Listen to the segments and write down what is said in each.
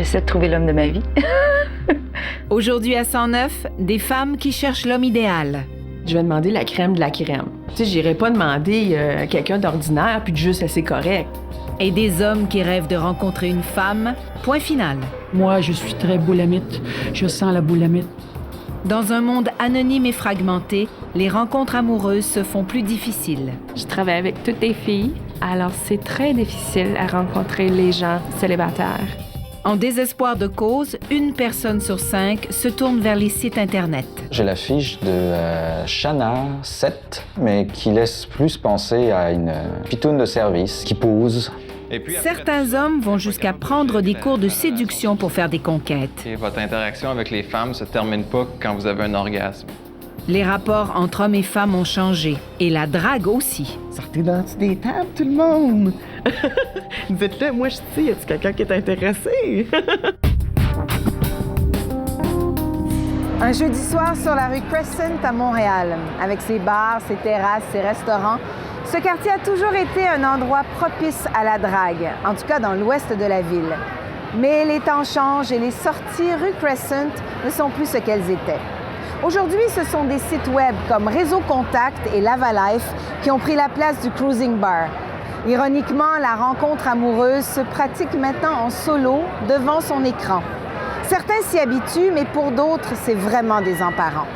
J'essaie de trouver l'homme de ma vie. Aujourd'hui à 109, des femmes qui cherchent l'homme idéal. Je vais demander la crème de la crème. Tu sais, j'irai pas demander à quelqu'un d'ordinaire puis de juste assez correct. Et des hommes qui rêvent de rencontrer une femme. Point final. Moi, je suis très boulamite. Je sens la boulamite. Dans un monde anonyme et fragmenté, les rencontres amoureuses se font plus difficiles. Je travaille avec toutes les filles, alors c'est très difficile à rencontrer les gens célibataires. En désespoir de cause, 1 personne sur 5 se tourne vers les sites Internet. J'ai la fiche de Shana 7, mais qui laisse plus penser à une pitoune de service qui pose. Certains hommes vont jusqu'à prendre des cours de séduction pour faire des conquêtes. Et votre interaction avec les femmes ne se termine pas quand vous avez un orgasme. Les rapports entre hommes et femmes ont changé, et la drague aussi. Sortez dans des tables, tout le monde! Dites-le, moi je sais, y a-t-il quelqu'un qui est intéressé? Un jeudi soir sur la rue Crescent à Montréal, avec ses bars, ses terrasses, ses restaurants, ce quartier a toujours été un endroit propice à la drague, en tout cas dans l'ouest de la ville. Mais les temps changent et les sorties rue Crescent ne sont plus ce qu'elles étaient. Aujourd'hui, ce sont des sites web comme Réseau Contact et Lavalife qui ont pris la place du cruising bar. Ironiquement, la rencontre amoureuse se pratique maintenant en solo devant son écran. Certains s'y habituent, mais pour d'autres, c'est vraiment désemparant.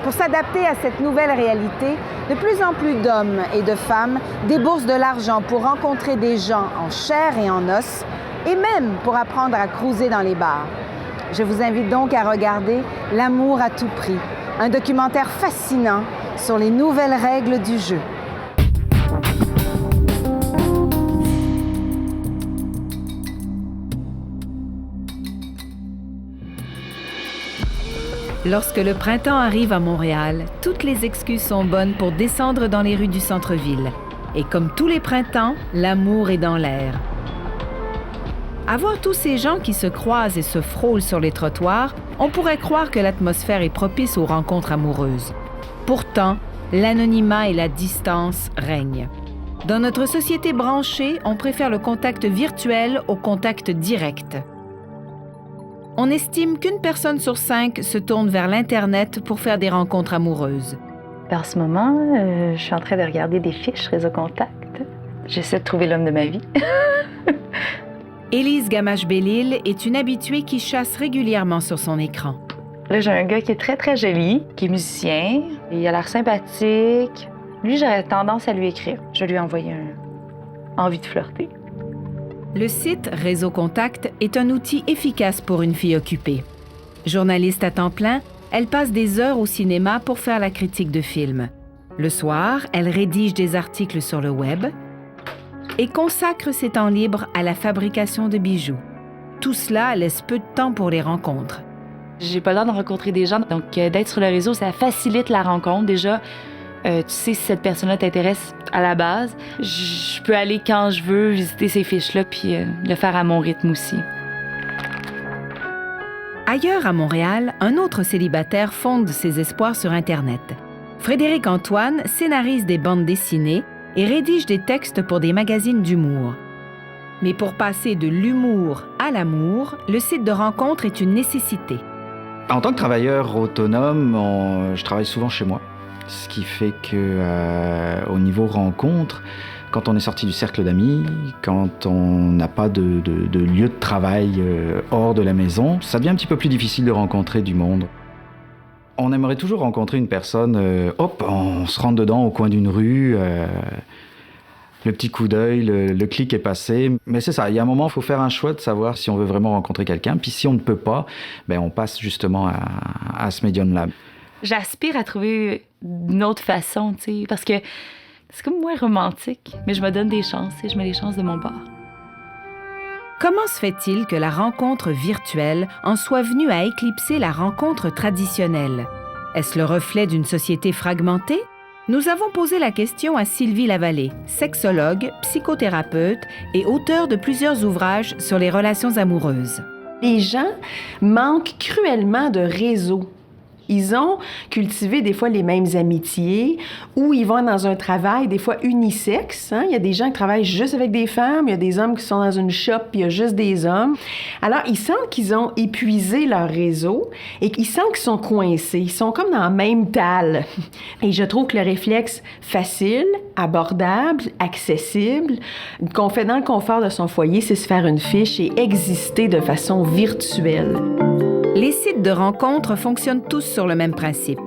Pour s'adapter à cette nouvelle réalité, de plus en plus d'hommes et de femmes déboursent de l'argent pour rencontrer des gens en chair et en os, et même pour apprendre à cruiser dans les bars. Je vous invite donc à regarder L'amour à tout prix, un documentaire fascinant sur les nouvelles règles du jeu. Lorsque le printemps arrive à Montréal, toutes les excuses sont bonnes pour descendre dans les rues du centre-ville. Et comme tous les printemps, l'amour est dans l'air. À voir tous ces gens qui se croisent et se frôlent sur les trottoirs, on pourrait croire que l'atmosphère est propice aux rencontres amoureuses. Pourtant, l'anonymat et la distance règnent. Dans notre société branchée, on préfère le contact virtuel au contact direct. On estime qu'1 personne sur 5 se tourne vers l'Internet pour faire des rencontres amoureuses. En ce moment, je suis en train de regarder des fiches Réseau Contact. J'essaie de trouver l'homme de ma vie. Élise Gamache-Bellil est une habituée qui chasse régulièrement sur son écran. Là, j'ai un gars qui est très, très joli, qui est musicien. Il a l'air sympathique. Lui, j'aurais tendance à lui écrire. Je vais lui envoyer envie de flirter. Le site Réseau Contact est un outil efficace pour une fille occupée. Journaliste à temps plein, elle passe des heures au cinéma pour faire la critique de films. Le soir, elle rédige des articles sur le web et consacre ses temps libres à la fabrication de bijoux. Tout cela laisse peu de temps pour les rencontres. J'ai pas le temps de rencontrer des gens, donc d'être sur le réseau, ça facilite la rencontre. Déjà, tu sais si cette personne-là t'intéresse à la base. Je peux aller quand je veux visiter ces fiches-là puis le faire à mon rythme aussi. Ailleurs à Montréal, un autre célibataire fonde ses espoirs sur Internet. Frédéric Antoine scénarise des bandes dessinées et rédige des textes pour des magazines d'humour. Mais pour passer de l'humour à l'amour, le site de rencontre est une nécessité. En tant que travailleur autonome, je travaille souvent chez moi. Ce qui fait que, au niveau rencontre, quand on est sorti du cercle d'amis, quand on n'a pas de lieu de travail hors de la maison, ça devient un petit peu plus difficile de rencontrer du monde. On aimerait toujours rencontrer une personne, on se rentre dedans au coin d'une rue, le petit coup d'œil, le clic est passé. Mais c'est ça, il y a un moment, il faut faire un choix de savoir si on veut vraiment rencontrer quelqu'un. Puis si on ne peut pas, on passe justement à ce médium-là. J'aspire à trouver une autre façon, tu sais, parce que c'est comme moins romantique, mais je me donne des chances et je mets les chances de mon bord. Comment se fait-il que la rencontre virtuelle en soit venue à éclipser la rencontre traditionnelle? Est-ce le reflet d'une société fragmentée? Nous avons posé la question à Sylvie Lavallée, sexologue, psychothérapeute et auteure de plusieurs ouvrages sur les relations amoureuses. Les gens manquent cruellement de réseau. Ils ont cultivé des fois les mêmes amitiés ou ils vont dans un travail des fois unisexe. Hein? Il y a des gens qui travaillent juste avec des femmes, il y a des hommes qui sont dans une shop puis il y a juste des hommes. Alors, ils sentent qu'ils ont épuisé leur réseau et qu'ils sentent qu'ils sont coincés. Ils sont comme dans la même talle. Et je trouve que le réflexe facile, abordable, accessible, qu'on fait dans le confort de son foyer, c'est se faire une fiche et exister de façon virtuelle. Les sites de rencontres fonctionnent tous sur le même principe.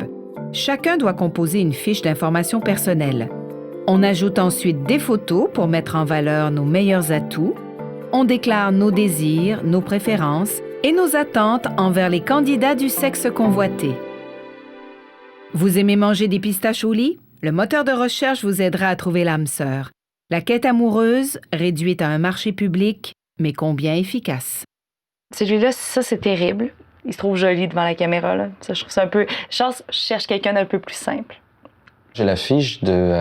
Chacun doit composer une fiche d'informations personnelles. On ajoute ensuite des photos pour mettre en valeur nos meilleurs atouts. On déclare nos désirs, nos préférences et nos attentes envers les candidats du sexe convoité. Vous aimez manger des pistaches au lit? Le moteur de recherche vous aidera à trouver l'âme sœur. La quête amoureuse, réduite à un marché public, mais combien efficace. Celui-là, ça, c'est terrible. Il se trouve joli devant la caméra, là. Ça, je trouve ça un peu... Je cherche quelqu'un d'un peu plus simple. J'ai la fiche de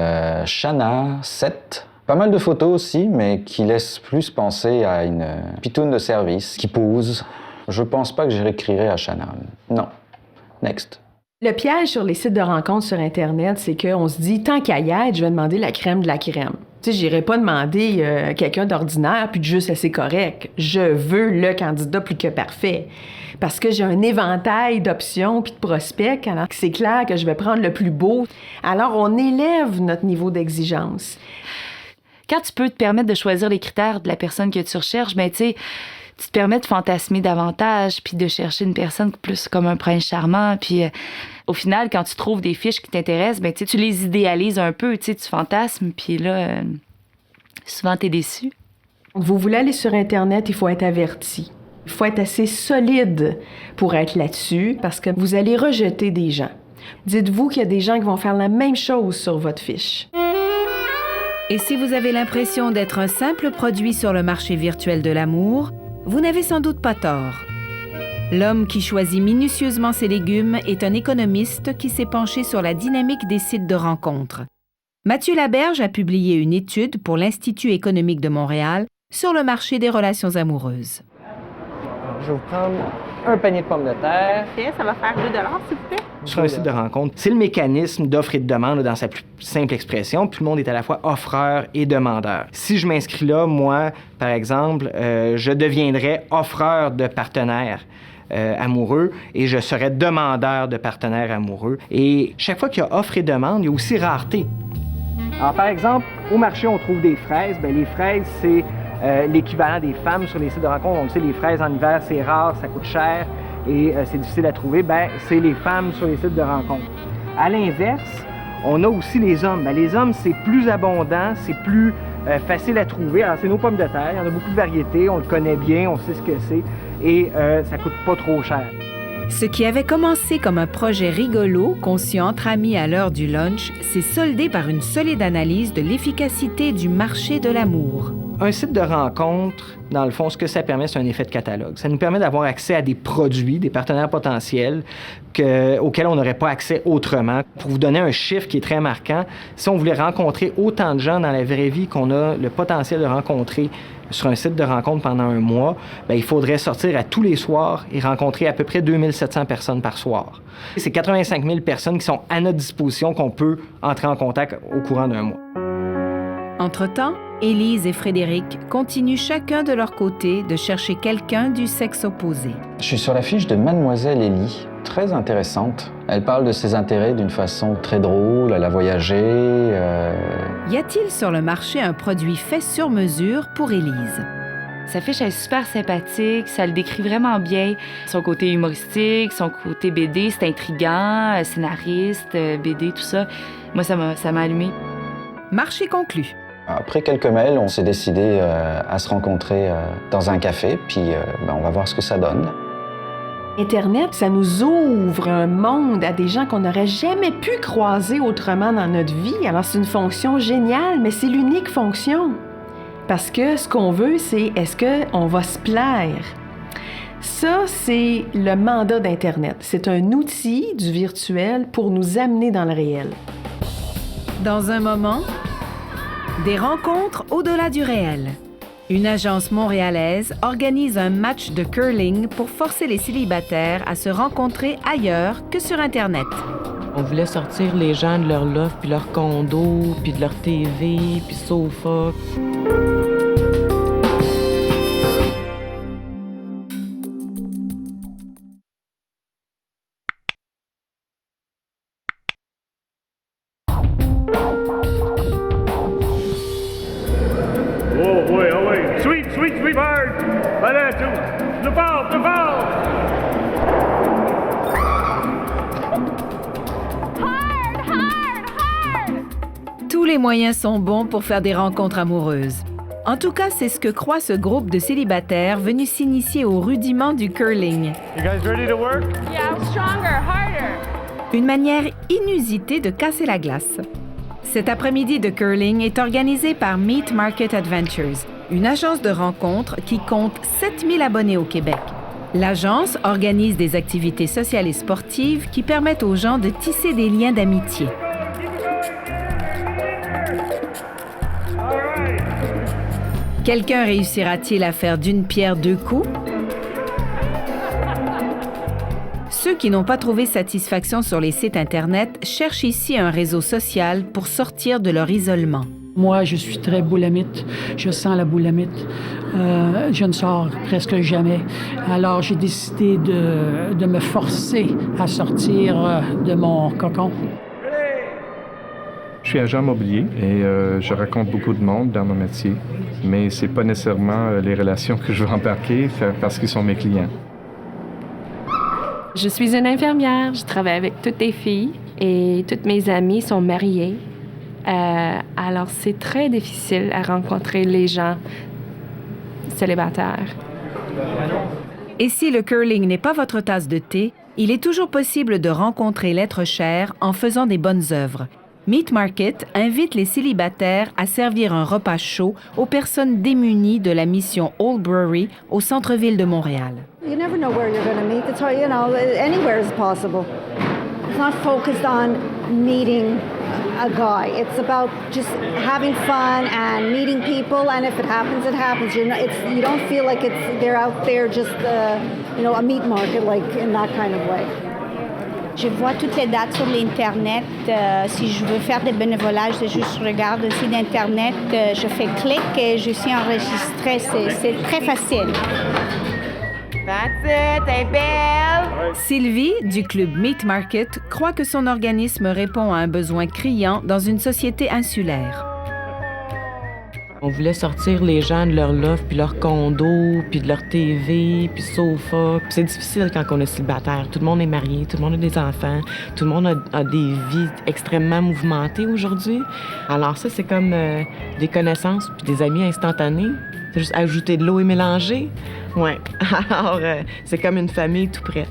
Shanna 7. Pas mal de photos aussi, mais qui laissent plus penser à une pitoune de service qui pose. Je pense pas que j'y réécrirai à Shanna. Non. Next. Le piège sur les sites de rencontres sur Internet, c'est qu'on se dit, tant qu'à y être, je vais demander la crème de la crème. Tu sais, j'irai pas demander quelqu'un d'ordinaire puis de juste assez correct. Je veux le candidat plus que parfait. Parce que j'ai un éventail d'options puis de prospects, alors c'est clair que je vais prendre le plus beau. Alors, on élève notre niveau d'exigence. Quand tu peux te permettre de choisir les critères de la personne que tu recherches, ben tu sais, tu te permets de fantasmer davantage puis de chercher une personne plus comme un prince charmant. Puis au final, quand tu trouves des fiches qui t'intéressent, ben tu les idéalises un peu, tu fantasmes, puis là, souvent t'es déçu. Vous voulez aller sur Internet, il faut être averti. Il faut être assez solide pour être là-dessus parce que vous allez rejeter des gens. Dites-vous qu'il y a des gens qui vont faire la même chose sur votre fiche. Et si vous avez l'impression d'être un simple produit sur le marché virtuel de l'amour, vous n'avez sans doute pas tort. L'homme qui choisit minutieusement ses légumes est un économiste qui s'est penché sur la dynamique des sites de rencontres. Mathieu Laberge a publié une étude pour l'Institut économique de Montréal sur le marché des relations amoureuses. Je vais vous prendre un panier de pommes de terre. OK, ça va faire 2 $, s'il vous plaît. Sur un site de rencontre, c'est le mécanisme d'offre et de demande dans sa plus simple expression. Tout le monde est à la fois offreur et demandeur. Si je m'inscris là, moi, par exemple, je deviendrais offreur de partenaires amoureux et je serais demandeur de partenaires amoureux. Et chaque fois qu'il y a offre et demande, il y a aussi rareté. Alors, par exemple, au marché, on trouve des fraises. Bien, les fraises, c'est l'équivalent des femmes sur les sites de rencontre. On le sait, les fraises en hiver, c'est rare, ça coûte cher et c'est difficile à trouver. Bien, c'est les femmes sur les sites de rencontre. À l'inverse, on a aussi les hommes. Bien, les hommes, c'est plus abondant, c'est plus facile à trouver. Alors, c'est nos pommes de terre. Il y en a beaucoup de variétés. On le connaît bien, on sait ce que c'est et ça coûte pas trop cher. Ce qui avait commencé comme un projet rigolo, conçu entre amis à l'heure du lunch, s'est soldé par une solide analyse de l'efficacité du marché de l'amour. Un site de rencontre, dans le fond, ce que ça permet, c'est un effet de catalogue. Ça nous permet d'avoir accès à des produits, des partenaires potentiels auxquels on n'aurait pas accès autrement. Pour vous donner un chiffre qui est très marquant, si on voulait rencontrer autant de gens dans la vraie vie qu'on a le potentiel de rencontrer sur un site de rencontre pendant un mois, bien, il faudrait sortir à tous les soirs et rencontrer à peu près 2700 personnes par soir. C'est 85 000 personnes qui sont à notre disposition qu'on peut entrer en contact au courant d'un mois. Entre-temps, Élise et Frédéric continuent chacun de leur côté de chercher quelqu'un du sexe opposé. Je suis sur la fiche de Mademoiselle Ellie, très intéressante. Elle parle de ses intérêts d'une façon très drôle, elle a voyagé. Y a-t-il sur le marché un produit fait sur mesure pour Élise? Sa fiche est super sympathique, ça le décrit vraiment bien. Son côté humoristique, son côté BD, c'est intriguant, scénariste, BD, tout ça. Moi, ça m'a allumé. Marché conclu. Après quelques mails, on s'est décidé à se rencontrer dans un café, puis on va voir ce que ça donne. Internet, ça nous ouvre un monde à des gens qu'on n'aurait jamais pu croiser autrement dans notre vie. Alors, c'est une fonction géniale, mais c'est l'unique fonction. Parce que ce qu'on veut, c'est est-ce qu'on va se plaire? Ça, c'est le mandat d'Internet. C'est un outil du virtuel pour nous amener dans le réel. Dans un moment, des rencontres au-delà du réel. Une agence montréalaise organise un match de curling pour forcer les célibataires à se rencontrer ailleurs que sur Internet. On voulait sortir les gens de leur loft, puis leur condo, puis de leur TV, puis sofa. Oh boy, oh wait. Sweet, sweet, sweet bird. Voilà, tout. Le fort, le fort. Tous les moyens sont bons pour faire des rencontres amoureuses. En tout cas, c'est ce que croit ce groupe de célibataires venus s'initier aux rudiments du curling. You guys ready to work? Yeah, stronger, harder. Une manière inusitée de casser la glace. Cet après-midi de curling est organisé par Meat Market Adventures, une agence de rencontres qui compte 7000 abonnés au Québec. L'agence organise des activités sociales et sportives qui permettent aux gens de tisser des liens d'amitié. Quelqu'un réussira-t-il à faire d'une pierre deux coups? Ceux qui n'ont pas trouvé satisfaction sur les sites Internet cherchent ici un réseau social pour sortir de leur isolement. Moi, je suis très boulamite. Je sens la boulamite. Je ne sors presque jamais. Alors, j'ai décidé de me forcer à sortir de mon cocon. Je suis agent immobilier et je rencontre beaucoup de monde dans mon métier, mais c'est pas nécessairement les relations que je veux embarquer parce qu'ils sont mes clients. Je suis une infirmière, je travaille avec toutes les filles et toutes mes amies sont mariées. Alors, c'est très difficile à rencontrer les gens célibataires. Et si le curling n'est pas votre tasse de thé, il est toujours possible de rencontrer l'être cher en faisant des bonnes œuvres. Meat Market invite les célibataires à servir un repas chaud aux personnes démunies de la mission Old Brewery au centre-ville de Montréal. You never know where you're going to meet. That's why, you know, anywhere is possible. It's not focused on meeting a guy. It's about just having fun and meeting people. And if it happens, it happens. You don't feel like they're out there just, a meat market, like in that kind of way. Je vois toutes les dates sur l'Internet. Si je veux faire des bénévolats, je regarde le site d'Internet, je fais clic et je suis enregistrée. C'est très facile. That's it, t'es belle! Sylvie, du club Meat Market, croit que son organisme répond à un besoin criant dans une société insulaire. On voulait sortir les gens de leur loft, puis leur condo, puis de leur TV, puis sofa. Puis c'est difficile quand on est célibataire. Tout le monde est marié, tout le monde a des enfants, tout le monde a des vies extrêmement mouvementées aujourd'hui. Alors ça, c'est comme des connaissances puis des amis instantanés. C'est juste ajouter de l'eau et mélanger. Ouais. Alors, c'est comme une famille tout près.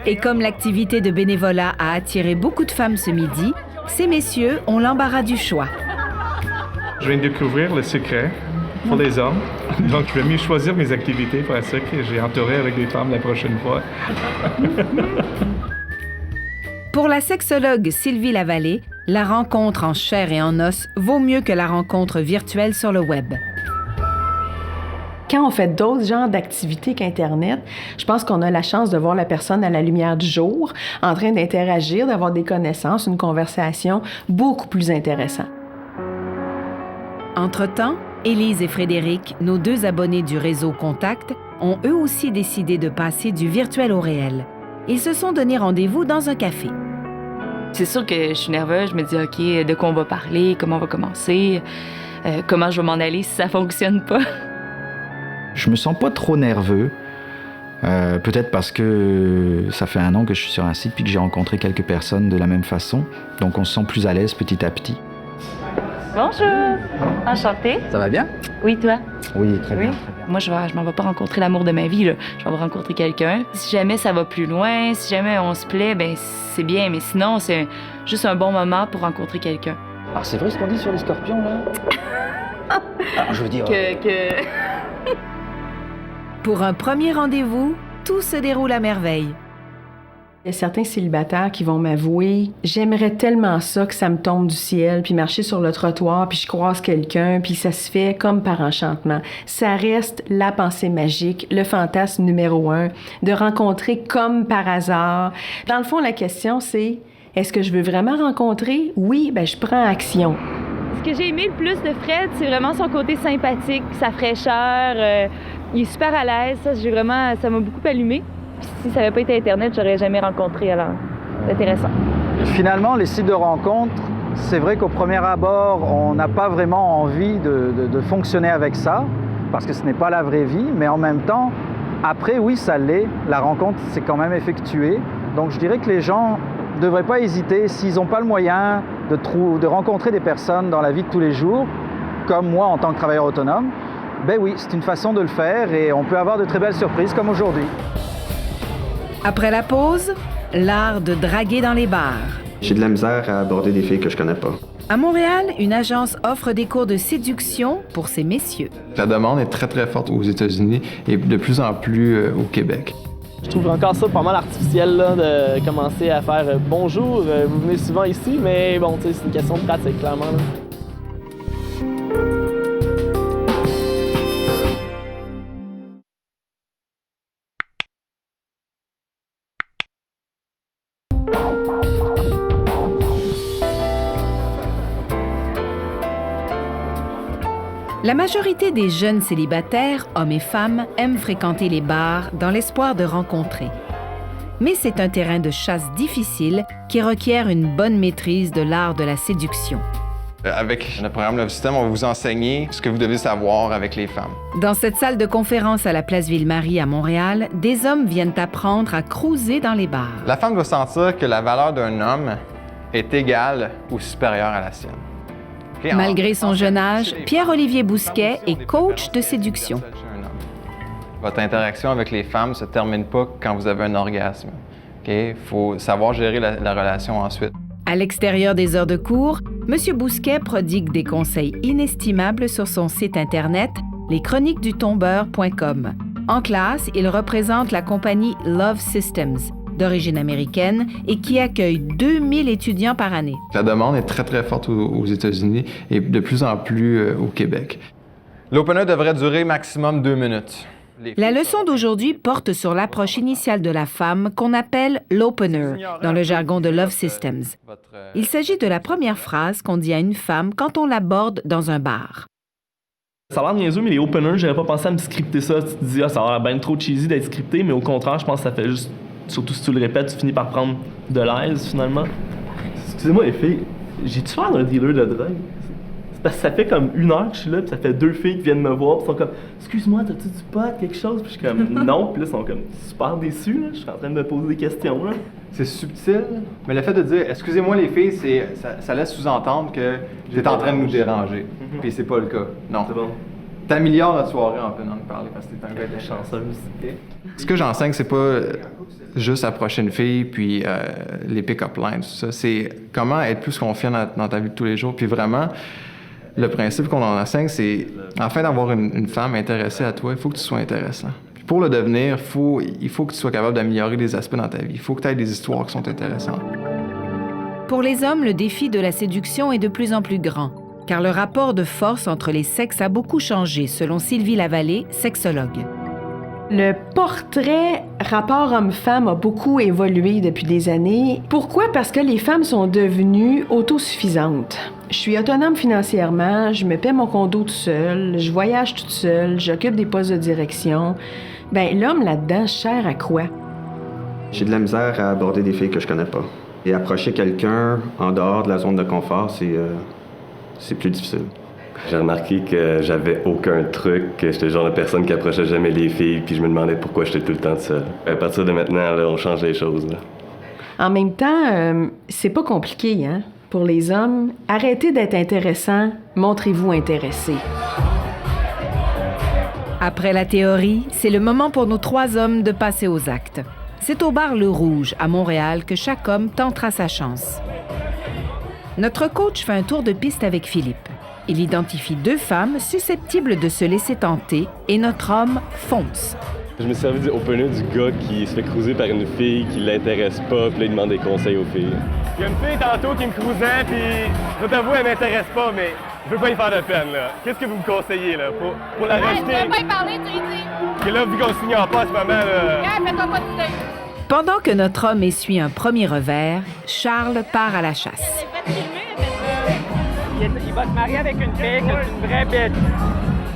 Et comme l'activité de bénévolat a attiré beaucoup de femmes ce midi, ces messieurs ont l'embarras du choix. Je viens de découvrir le secret pour les hommes, donc je vais mieux choisir mes activités pour ça que j'ai entouré avec des femmes la prochaine fois. Pour la sexologue Sylvie Lavallée, la rencontre en chair et en os vaut mieux que la rencontre virtuelle sur le web. Quand on fait d'autres genres d'activités qu'Internet, je pense qu'on a la chance de voir la personne à la lumière du jour, en train d'interagir, d'avoir des connaissances, une conversation beaucoup plus intéressante. Entre-temps, Élise et Frédéric, nos deux abonnés du réseau Contact, ont eux aussi décidé de passer du virtuel au réel. Ils se sont donné rendez-vous dans un café. C'est sûr que je suis nerveuse. Je me dis, OK, de quoi on va parler, comment on va commencer, comment je vais m'en aller si ça fonctionne pas. Je me sens pas trop nerveux. Peut-être parce que ça fait 1 an que je suis sur un site puis que j'ai rencontré quelques personnes de la même façon. Donc on se sent plus à l'aise petit à petit. Bonjour! Enchantée. Ça va bien? Oui, toi? Oui, très bien. Moi, je m'en vais pas rencontrer l'amour de ma vie, là. Je vais rencontrer quelqu'un. Si jamais ça va plus loin, si jamais on se plaît, ben c'est bien. Mais sinon, c'est juste un bon moment pour rencontrer quelqu'un. Alors, c'est vrai ce qu'on dit sur les scorpions, là? Alors, je veux dire... Pour un premier rendez-vous, tout se déroule à merveille. Il y a certains célibataires qui vont m'avouer « J'aimerais tellement ça que ça me tombe du ciel, puis marcher sur le trottoir, puis je croise quelqu'un, puis ça se fait comme par enchantement. » Ça reste la pensée magique, le fantasme numéro 1, de rencontrer comme par hasard. Dans le fond, la question, c'est « Est-ce que je veux vraiment rencontrer? Oui, ben je prends action. » Ce que j'ai aimé le plus de Fred, c'est vraiment son côté sympathique, sa fraîcheur. Il est super à l'aise. Ça m'a beaucoup allumé. Puis si ça n'avait pas été Internet, j'aurais jamais rencontré. Alors, c'est intéressant. Finalement, les sites de rencontres, c'est vrai qu'au premier abord, on n'a pas vraiment envie de fonctionner avec ça, parce que ce n'est pas la vraie vie, mais en même temps, après, oui, ça l'est. La rencontre s'est quand même effectuée. Donc, je dirais que les gens ne devraient pas hésiter, s'ils n'ont pas le moyen de rencontrer des personnes dans la vie de tous les jours, comme moi en tant que travailleur autonome, ben oui, c'est une façon de le faire et on peut avoir de très belles surprises comme aujourd'hui. Après la pause, l'art de draguer dans les bars. J'ai de la misère à aborder des filles que je connais pas. À Montréal, une agence offre des cours de séduction pour ces messieurs. La demande est très, très forte aux États-Unis et de plus en plus au Québec. Je trouve encore ça pas mal artificiel là, de commencer à faire « Bonjour, vous venez souvent ici », mais bon, tu sais, c'est une question de pratique, clairement. Là. La majorité des jeunes célibataires, hommes et femmes, aiment fréquenter les bars dans l'espoir de rencontrer. Mais c'est un terrain de chasse difficile qui requiert une bonne maîtrise de l'art de la séduction. Avec le programme Love System, on va vous enseigner ce que vous devez savoir avec les femmes. Dans cette salle de conférence à la Place Ville-Marie à Montréal, des hommes viennent apprendre à cruiser dans les bars. La femme doit sentir que la valeur d'un homme est égale ou supérieure à la sienne. Malgré son jeune âge, Pierre-Olivier Bousquet est coach de séduction. Votre interaction avec les femmes ne se termine pas quand vous avez un orgasme. Il faut savoir gérer la relation ensuite. À l'extérieur des heures de cours, M. Bousquet prodigue des conseils inestimables sur son site Internet leschroniquesdutombeur.com. En classe, il représente la compagnie Love Systems, d'origine américaine et qui accueille 2000 étudiants par année. La demande est très, très forte aux États-Unis et de plus en plus au Québec. L'opener devrait durer maximum 2 minutes. La leçon d'aujourd'hui porte sur l'approche initiale de la femme qu'on appelle l'opener dans le jargon de Love Systems. Il s'agit de la première phrase qu'on dit à une femme quand on l'aborde dans un bar. Ça a l'air niaiseux, mais les openers, j'aurais pas pensé à me scripter ça. Tu te dis, ça a l'air bien trop cheesy d'être scripté, mais au contraire, je pense que ça fait juste... Surtout si tu le répètes, tu finis par prendre de l'aise, finalement. Excusez-moi, les filles, j'ai-tu l'air d'un dealer de drogue? C'est parce que ça fait comme 1 heure que je suis là, puis ça fait 2 filles qui viennent me voir, puis sont comme « Excuse-moi, t'as-tu du pot, quelque chose? » Puis je suis comme « Non. » Puis là, ils sont comme super déçus, là. Je suis en train de me poser des questions, là. C'est subtil, mais le fait de dire « Excusez-moi, les filles », ça laisse sous-entendre que j'étais en train de nous déranger. Puis c'est pas le cas. Non. C'est bon. T'améliores notre soirée en venant nous parler parce que t'es un gars de chanceuse. Okay. Ce que j'enseigne, c'est pas juste approcher une fille puis les pick-up lines, tout ça. C'est comment être plus confiant dans ta vie de tous les jours. Puis vraiment, le principe qu'on en enseigne, c'est afin d'avoir une femme intéressée à toi, il faut que tu sois intéressant. Puis pour le devenir, il faut que tu sois capable d'améliorer des aspects dans ta vie. Il faut que tu aies des histoires qui sont intéressantes. Pour les hommes, le défi de la séduction est de plus en plus grand. Car le rapport de force entre les sexes a beaucoup changé, selon Sylvie Lavallée, sexologue. Le portrait rapport homme-femme a beaucoup évolué depuis des années. Pourquoi? Parce que les femmes sont devenues autosuffisantes. Je suis autonome financièrement, je me paie mon condo toute seule, je voyage toute seule, j'occupe des postes de direction. Ben l'homme là-dedans cher à quoi? J'ai de la misère à aborder des filles que je connais pas. Et approcher quelqu'un en dehors de la zone de confort, c'est plus difficile. J'ai remarqué que j'avais aucun truc, que j'étais le genre de personne qui approchait jamais les filles, puis je me demandais pourquoi j'étais tout le temps seul. À partir de maintenant, là, on change les choses. Là. En même temps, c'est pas compliqué, hein? Pour les hommes, arrêtez d'être intéressant, montrez-vous intéressé. Après la théorie, c'est le moment pour nos 3 hommes de passer aux actes. C'est au bar Le Rouge, à Montréal, que chaque homme tentera sa chance. Notre coach fait un tour de piste avec Philippe. Il identifie 2 femmes susceptibles de se laisser tenter et notre homme fonce. Je me suis servi du opener du gars qui se fait cruiser par une fille qui l'intéresse pas, puis là, il demande des conseils aux filles. Il y a une fille tantôt qui me cruisait, puis je t'avoue, elle m'intéresse pas, mais je veux pas y faire de peine, là. Qu'est-ce que vous me conseillez, là, pour la rejeter? Je veux pas y parler, tu lui dis. Parce que là, vu qu'on signe pas à ce moment, là... Fais-toi pas d'idée. Pendant que notre homme essuie un premier revers, Charles part à la chasse. Il va se marier avec une fille, c'est une vraie bête.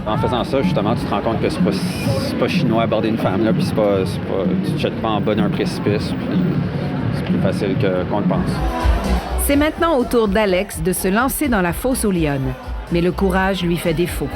En faisant ça, justement, tu te rends compte que c'est pas chinois aborder une femme, là, puis tu te jettes pas en bas d'un précipice, puis c'est plus facile qu'on le pense. C'est maintenant au tour d'Alex de se lancer dans la fosse aux lionnes, mais le courage lui fait défaut.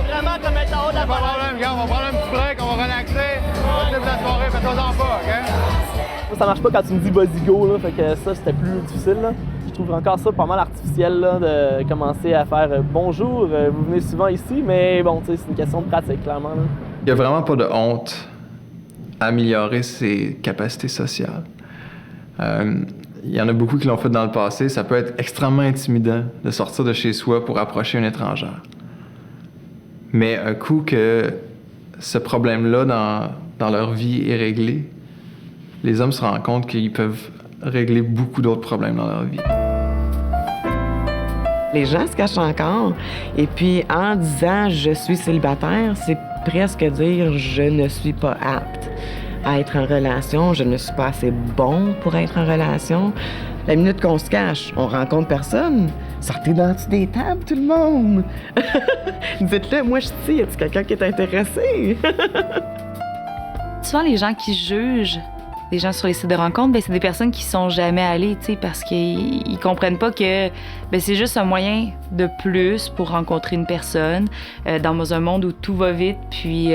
Vraiment comme être en haut de la pas de problème, regarde, on va prendre un petit break, on va relaxer. On va la soirée, fais-toi-en pas, OK? Ça marche pas quand tu me dis body go, là, fait que ça, c'était plus difficile, là. Je trouve encore ça pas mal artificiel, là, de commencer à faire bonjour, vous venez souvent ici, mais bon, tu sais, c'est une question de pratique, clairement, là. Il n'y a vraiment pas de honte à améliorer ses capacités sociales. Il y en a beaucoup qui l'ont fait dans le passé. Ça peut être extrêmement intimidant de sortir de chez soi pour approcher une étrangère. Mais un coup que ce problème-là dans leur vie est réglé, les hommes se rendent compte qu'ils peuvent régler beaucoup d'autres problèmes dans leur vie. Les gens se cachent encore. Et puis, en disant « je suis célibataire », c'est presque dire « je ne suis pas apte à être en relation, je ne suis pas assez bon pour être en relation ». La minute qu'on se cache, on rencontre personne. Sortez dans des tables, tout le monde. Dites-le, moi je suis ici, y a-t-il quelqu'un qui est intéressé? Souvent, les gens qui jugent les gens sur les sites de rencontres, ben, c'est des personnes qui sont jamais allées, tu sais, parce qu'ils comprennent pas que ben, c'est juste un moyen de plus pour rencontrer une personne dans un monde où tout va vite, puis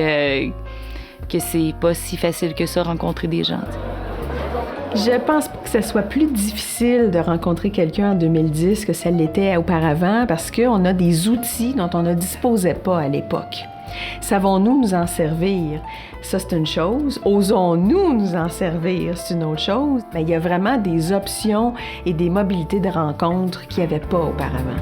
que c'est pas si facile que ça rencontrer des gens. Je pense pas que ce soit plus difficile de rencontrer quelqu'un en 2010 que ça l'était auparavant parce qu'on a des outils dont on ne disposait pas à l'époque. Savons-nous nous en servir? Ça, c'est une chose. Osons-nous nous en servir? C'est une autre chose. Mais il y a vraiment des options et des mobilités de rencontres qu'il n'y avait pas auparavant.